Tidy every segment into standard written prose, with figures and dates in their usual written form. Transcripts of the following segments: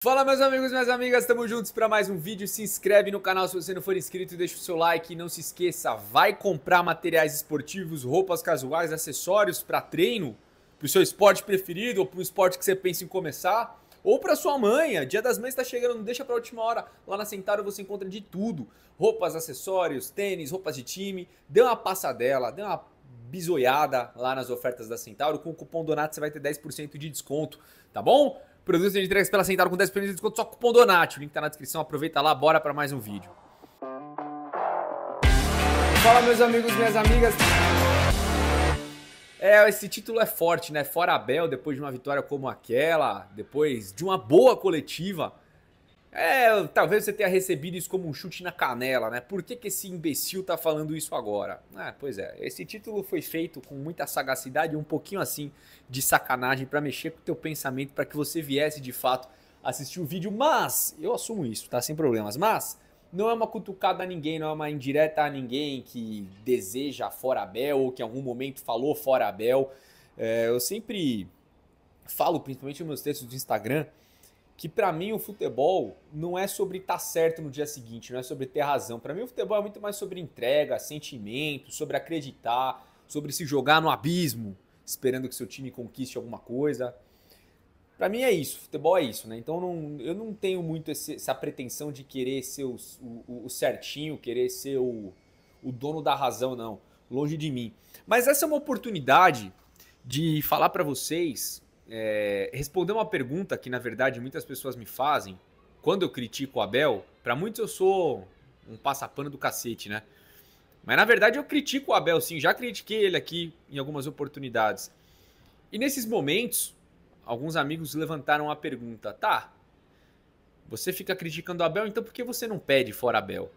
Fala meus amigos e minhas amigas, estamos juntos para mais um vídeo. Se inscreve no canal se você não for inscrito e deixa o seu like. E não se esqueça, vai comprar materiais esportivos, roupas casuais, acessórios para treino, para o seu esporte preferido ou para o esporte que você pensa em começar. Ou para sua mãe, Dia das Mães está chegando, não deixa para a última hora. Lá na Centauro você encontra de tudo. Roupas, acessórios, tênis, roupas de time. Dê uma passadela, dê uma bisoiada lá nas ofertas da Centauro. Com o cupom DONAT você vai ter 10% de desconto, tá bom? Produtos de entregas pela Centauro com 10% de desconto, só com cupom DONAT. O link tá na descrição, aproveita lá, bora para mais um vídeo. Fala meus amigos, minhas amigas. Esse título é forte, né? Fora Abel, depois de uma vitória como aquela, depois de uma boa coletiva. Talvez você tenha recebido isso como um chute na canela, né? Por que esse imbecil tá falando isso agora? Pois é, esse título foi feito com muita sagacidade e um pouquinho assim de sacanagem pra mexer com o teu pensamento, pra que você viesse de fato assistir o vídeo, mas, eu assumo isso, tá? Sem problemas, mas não é uma cutucada a ninguém, não é uma indireta a ninguém que deseja fora Abel ou que em algum momento falou fora Abel. Eu sempre falo, principalmente nos meus textos do Instagram, que pra mim o futebol não é sobre estar certo no dia seguinte, não é sobre ter razão. Pra mim o futebol é muito mais sobre entrega, sentimento, sobre acreditar, sobre se jogar no abismo, esperando que seu time conquiste alguma coisa. Pra mim é isso, futebol é isso, né? Então eu não tenho muito essa pretensão de querer ser o certinho, querer ser o dono da razão, não. Longe de mim. Mas essa é uma oportunidade de falar pra vocês, responder uma pergunta que na verdade muitas pessoas me fazem quando eu critico o Abel. Pra muitos eu sou um passapano do cacete, né? Mas na verdade eu critico o Abel sim, já critiquei ele aqui em algumas oportunidades. E nesses momentos, alguns amigos levantaram a pergunta: tá, você fica criticando o Abel, então por que você não pede fora Abel?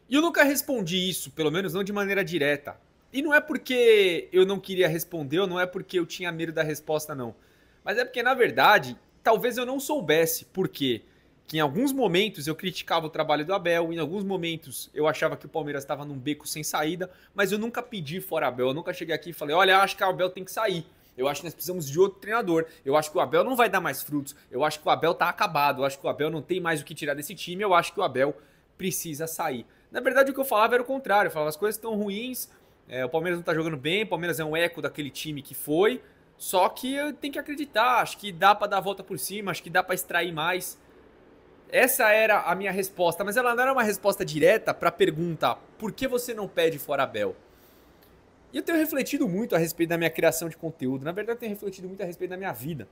E eu nunca respondi isso, pelo menos não de maneira direta. E não é porque eu não queria responder, ou não é porque eu tinha medo da resposta, não. Mas é porque, na verdade, talvez eu não soubesse por quê. Que em alguns momentos eu criticava o trabalho do Abel, em alguns momentos eu achava que o Palmeiras estava num beco sem saída, mas eu nunca pedi fora Abel, eu nunca cheguei aqui e falei: olha, acho que o Abel tem que sair. Eu acho que nós precisamos de outro treinador. Eu acho que o Abel não vai dar mais frutos. Eu acho que o Abel tá acabado. Eu acho que o Abel não tem mais o que tirar desse time. Eu acho que o Abel precisa sair. Na verdade, o que eu falava era o contrário. Eu falava: as coisas estão ruins, o Palmeiras não tá jogando bem, o Palmeiras é um eco daquele time que foi. Só que eu tenho que acreditar. Acho que dá pra dar a volta por cima. Acho que dá pra extrair mais. Essa era a minha resposta. Mas ela não era uma resposta direta pra pergunta: por que você não pede fora Abel? E eu tenho refletido muito a respeito da minha criação de conteúdo. Na verdade, eu tenho refletido muito a respeito da minha vida.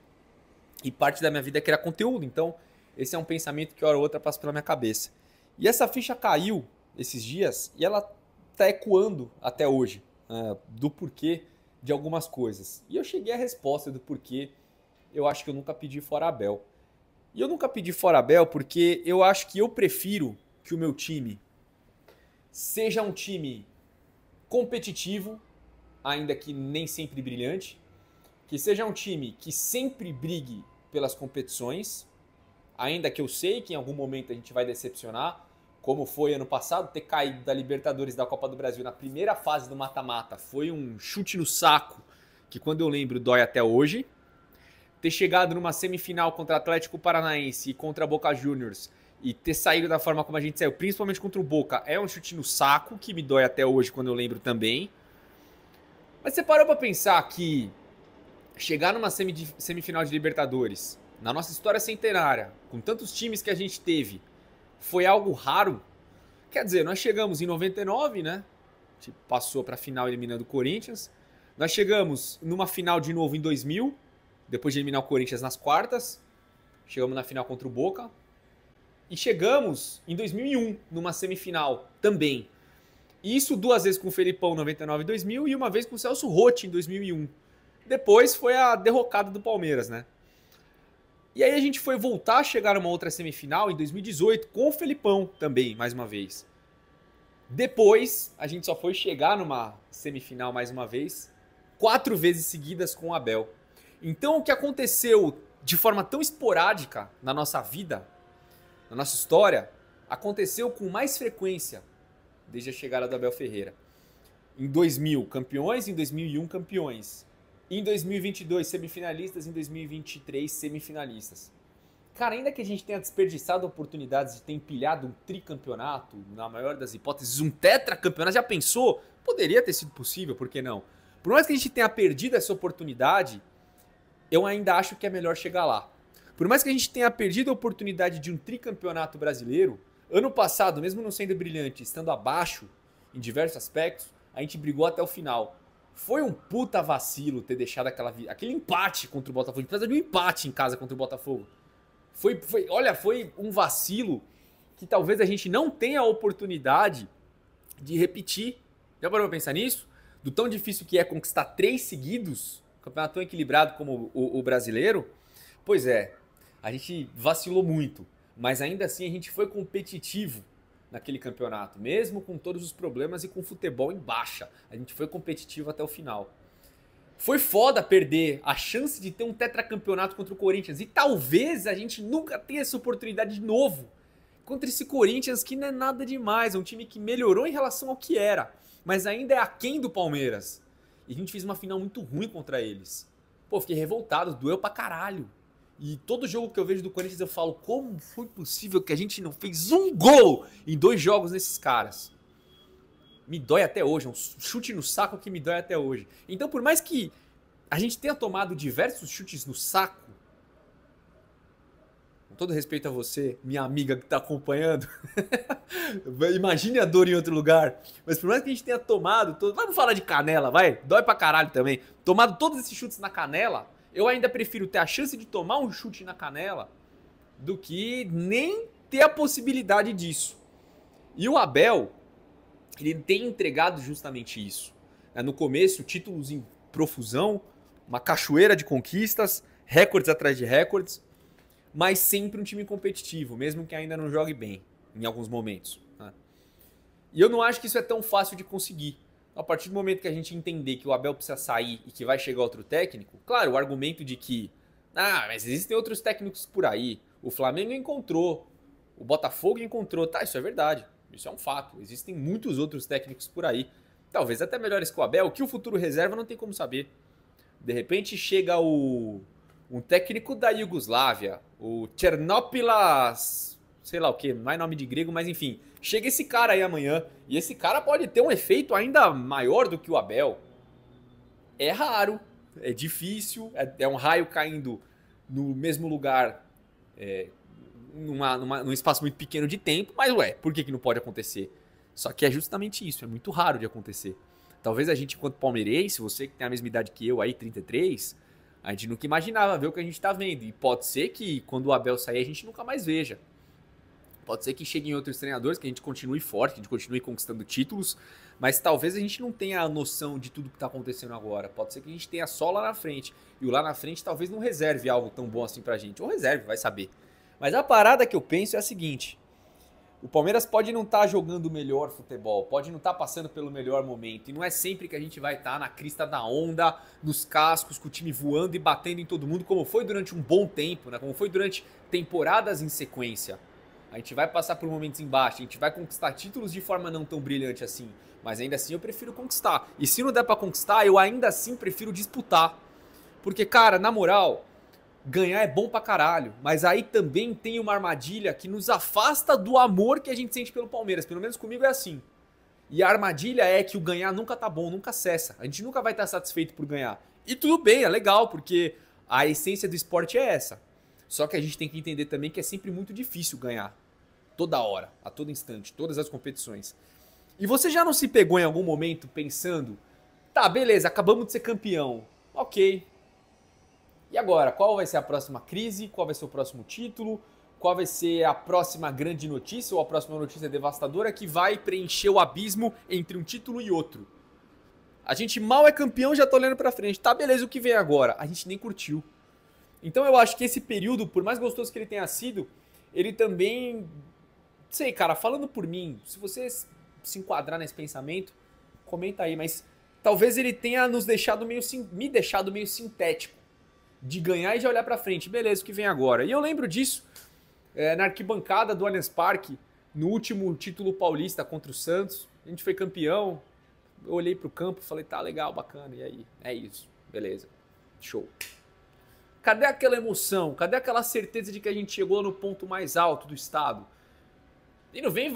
E parte da minha vida é criar conteúdo. Então, esse é um pensamento que hora ou outra passa pela minha cabeça. E essa ficha caiu esses dias e ela tá ecoando até hoje, do porquê de algumas coisas. E eu cheguei à resposta do porquê eu acho que eu nunca pedi fora Abel. E eu nunca pedi fora Abel porque eu acho que eu prefiro que o meu time seja um time competitivo, ainda que nem sempre brilhante, que seja um time que sempre brigue pelas competições, ainda que eu sei que em algum momento a gente vai decepcionar, como foi ano passado, ter caído da Libertadores da Copa do Brasil na primeira fase do mata-mata foi um chute no saco que, quando eu lembro, dói até hoje. Ter chegado numa semifinal contra Atlético Paranaense e contra Boca Juniors e ter saído da forma como a gente saiu, principalmente contra o Boca, é um chute no saco que me dói até hoje quando eu lembro também. Mas você parou pra pensar que chegar numa semifinal de Libertadores, na nossa história centenária, com tantos times que a gente teve, foi algo raro? Quer dizer, nós chegamos em 99, né? A gente passou pra final eliminando o Corinthians. Nós chegamos numa final de novo em 2000, depois de eliminar o Corinthians nas quartas. Chegamos na final contra o Boca. E chegamos em 2001, numa semifinal também. E isso duas vezes com o Felipão, 99 e 2000, e uma vez com o Celso Roth, em 2001. Depois foi a derrocada do Palmeiras, né? E aí a gente foi voltar a chegar numa outra semifinal em 2018 com o Felipão também, mais uma vez. Depois a gente só foi chegar numa semifinal mais uma vez 4 vezes seguidas com o Abel. Então o que aconteceu de forma tão esporádica na nossa vida, na nossa história, aconteceu com mais frequência desde a chegada do Abel Ferreira. Em 2000, campeões. Em 2001, campeões. Em 2022, semifinalistas. Em 2023, semifinalistas. cara, ainda que a gente tenha desperdiçado oportunidades de ter empilhado um tricampeonato, na maior das hipóteses, um tetracampeonato, já pensou? Poderia ter sido possível, por que não? Por mais que a gente tenha perdido essa oportunidade, eu ainda acho que é melhor chegar lá. Por mais que a gente tenha perdido a oportunidade de um tricampeonato brasileiro, ano passado, mesmo não sendo brilhante, estando abaixo em diversos aspectos, a gente brigou até o final. Foi um puta vacilo ter deixado aquele empate contra o Botafogo. A gente precisa de um empate em casa contra o Botafogo. Foi um vacilo que talvez a gente não tenha a oportunidade de repetir. Já parou pra pensar nisso? Do tão difícil que é conquistar 3 seguidos, um campeonato tão equilibrado como o brasileiro? Pois é, a gente vacilou muito, mas ainda assim a gente foi competitivo naquele campeonato, mesmo com todos os problemas e com o futebol em baixa. A gente foi competitivo até o final. Foi foda perder a chance de ter um tetracampeonato contra o Corinthians. E talvez a gente nunca tenha essa oportunidade de novo contra esse Corinthians, que não é nada demais. É um time que melhorou em relação ao que era, mas ainda é aquém do Palmeiras. E a gente fez uma final muito ruim contra eles. Pô, fiquei revoltado, doeu pra caralho. E todo jogo que eu vejo do Corinthians eu falo, como foi possível que a gente não fez um gol em 2 jogos nesses caras? Me dói até hoje, é um chute no saco que me dói até hoje. Então, por mais que a gente tenha tomado diversos chutes no saco, com todo respeito a você, minha amiga que tá acompanhando, imagine a dor em outro lugar, mas por mais que a gente tenha tomado, vamos falar de canela, vai, dói pra caralho também, tomado todos esses chutes na canela, eu ainda prefiro ter a chance de tomar um chute na canela do que nem ter a possibilidade disso. E o Abel, ele tem entregado justamente isso. No começo, títulos em profusão, uma cachoeira de conquistas, recordes atrás de recordes, mas sempre um time competitivo, mesmo que ainda não jogue bem, em alguns momentos. E eu não acho que isso é tão fácil de conseguir. A partir do momento que a gente entender que o Abel precisa sair e que vai chegar outro técnico, claro, o argumento de que, mas existem outros técnicos por aí, o Flamengo encontrou, o Botafogo encontrou, tá, isso é verdade. Isso é um fato. Existem muitos outros técnicos por aí. Talvez até melhores que o Abel. O que o futuro reserva não tem como saber. De repente chega um técnico da Iugoslávia, o Tchernopilas, sei lá o que, não é nome de grego, mas enfim. Chega esse cara aí amanhã e esse cara pode ter um efeito ainda maior do que o Abel. É raro, é difícil, é um raio caindo no mesmo lugar, num espaço muito pequeno de tempo, mas por que não pode acontecer? Só que é justamente isso, é muito raro de acontecer. Talvez a gente, enquanto palmeirense, você que tem a mesma idade que eu aí, 33, a gente nunca imaginava ver o que a gente tá vendo. E pode ser que quando o Abel sair a gente nunca mais veja. Pode ser que cheguem outros treinadores, que a gente continue forte, que a gente continue conquistando títulos, mas talvez a gente não tenha a noção de tudo que tá acontecendo agora. Pode ser que a gente tenha só lá na frente. E o lá na frente talvez não reserve algo tão bom assim pra gente. Ou reserve, vai saber. Mas a parada que eu penso é a seguinte: o Palmeiras pode não estar jogando o melhor futebol, pode não estar passando pelo melhor momento, e não é sempre que a gente vai estar na crista da onda, nos cascos, com o time voando e batendo em todo mundo, como foi durante um bom tempo, né? Como foi durante temporadas em sequência. A gente vai passar por momentos embaixo, a gente vai conquistar títulos de forma não tão brilhante assim, mas ainda assim eu prefiro conquistar. E se não der pra conquistar, eu ainda assim prefiro disputar. Porque, cara, na moral, ganhar é bom pra caralho, mas aí também tem uma armadilha que nos afasta do amor que a gente sente pelo Palmeiras. Pelo menos comigo é assim. E a armadilha é que o ganhar nunca tá bom, nunca cessa. A gente nunca vai estar satisfeito por ganhar. E tudo bem, é legal, porque a essência do esporte é essa. Só que a gente tem que entender também que é sempre muito difícil ganhar. Toda hora, a todo instante, todas as competições. E você já não se pegou em algum momento pensando, tá, beleza, acabamos de ser campeão. Ok. E agora, qual vai ser a próxima crise? Qual vai ser o próximo título? Qual vai ser a próxima grande notícia ou a próxima notícia devastadora que vai preencher o abismo entre um título e outro? A gente mal é campeão, já tá olhando pra frente. Tá, beleza, o que vem agora? A gente nem curtiu. Então eu acho que esse período, por mais gostoso que ele tenha sido, ele também... Sei, cara, falando por mim, se você se enquadrar nesse pensamento, comenta aí, mas talvez ele tenha nos deixado me deixado meio sintético. De ganhar e de olhar pra frente. Beleza, o que vem agora? E eu lembro disso na arquibancada do Allianz Parque, no último título paulista contra o Santos. A gente foi campeão. Eu olhei pro campo e falei, tá legal, bacana. E aí? É isso. Beleza. Show. Cadê aquela emoção? Cadê aquela certeza de que a gente chegou no ponto mais alto do estado? E não vem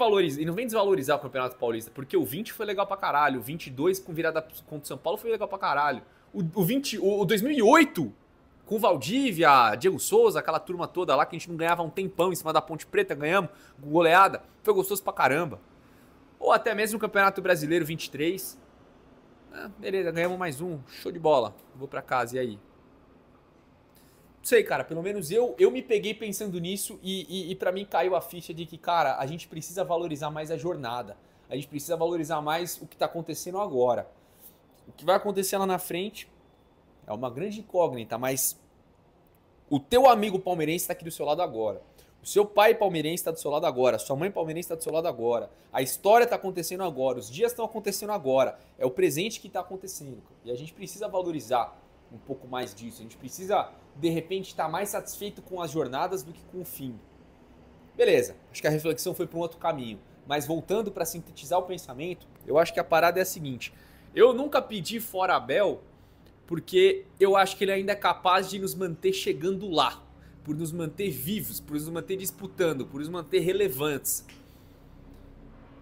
desvalorizar o Campeonato Paulista, porque o 20 foi legal pra caralho, o 22 com virada contra o São Paulo foi legal pra caralho. O 2008 com Valdívia, Diego Souza, aquela turma toda lá que a gente não ganhava um tempão em cima da Ponte Preta, ganhamos, goleada, foi gostoso pra caramba. Ou até mesmo o Campeonato Brasileiro 23. Beleza, ganhamos mais um, show de bola, vou pra casa, e aí? Não sei, cara, pelo menos eu me peguei pensando nisso e pra mim caiu a ficha de que, cara, a gente precisa valorizar mais a jornada. A gente precisa valorizar mais o que tá acontecendo agora. O que vai acontecer lá na frente é uma grande incógnita, mas o teu amigo palmeirense tá aqui do seu lado agora. O seu pai palmeirense está do seu lado agora. Sua mãe palmeirense está do seu lado agora. A história está acontecendo agora. Os dias estão acontecendo agora. É o presente que está acontecendo. E a gente precisa valorizar um pouco mais disso. A gente precisa, de repente, estar mais satisfeito com as jornadas do que com o fim. Beleza. Acho que a reflexão foi para um outro caminho. Mas voltando para sintetizar o pensamento, eu acho que a parada é a seguinte. Eu nunca pedi fora Abel porque eu acho que ele ainda é capaz de nos manter chegando lá. Por nos manter vivos, por nos manter disputando, por nos manter relevantes.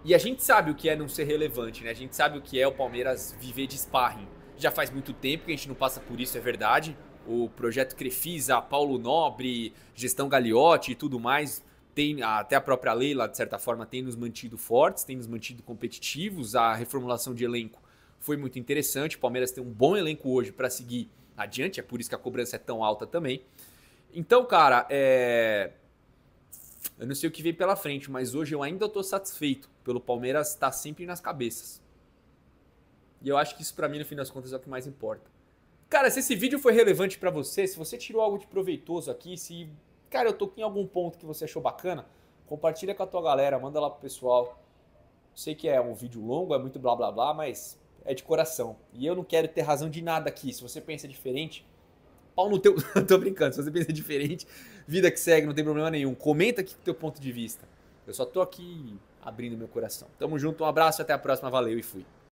E a gente sabe o que é não ser relevante, né? A gente sabe o que é o Palmeiras viver de sparring. Já faz muito tempo que a gente não passa por isso, é verdade. O projeto Crefisa, Paulo Nobre, gestão Gagliotti e tudo mais, tem até a própria Leila, de certa forma, tem nos mantido fortes, tem nos mantido competitivos. A reformulação de elenco foi muito interessante. O Palmeiras tem um bom elenco hoje para seguir adiante, é por isso que a cobrança é tão alta também. Então, cara, eu não sei o que vem pela frente, mas hoje eu ainda tô satisfeito pelo Palmeiras estar sempre nas cabeças. E eu acho que isso pra mim, no fim das contas, é o que mais importa. Cara, se esse vídeo foi relevante pra você, se você tirou algo de proveitoso aqui, se, cara, eu toquei em algum ponto que você achou bacana, compartilha com a tua galera, manda lá pro pessoal. Sei que é um vídeo longo, é muito blá blá blá, mas é de coração. E eu não quero ter razão de nada aqui. Se você pensa diferente, pau no teu... Tô brincando, se você pensa diferente, vida que segue, não tem problema nenhum. Comenta aqui o teu ponto de vista. Eu só tô aqui abrindo meu coração. Tamo junto, um abraço, até a próxima, valeu e fui.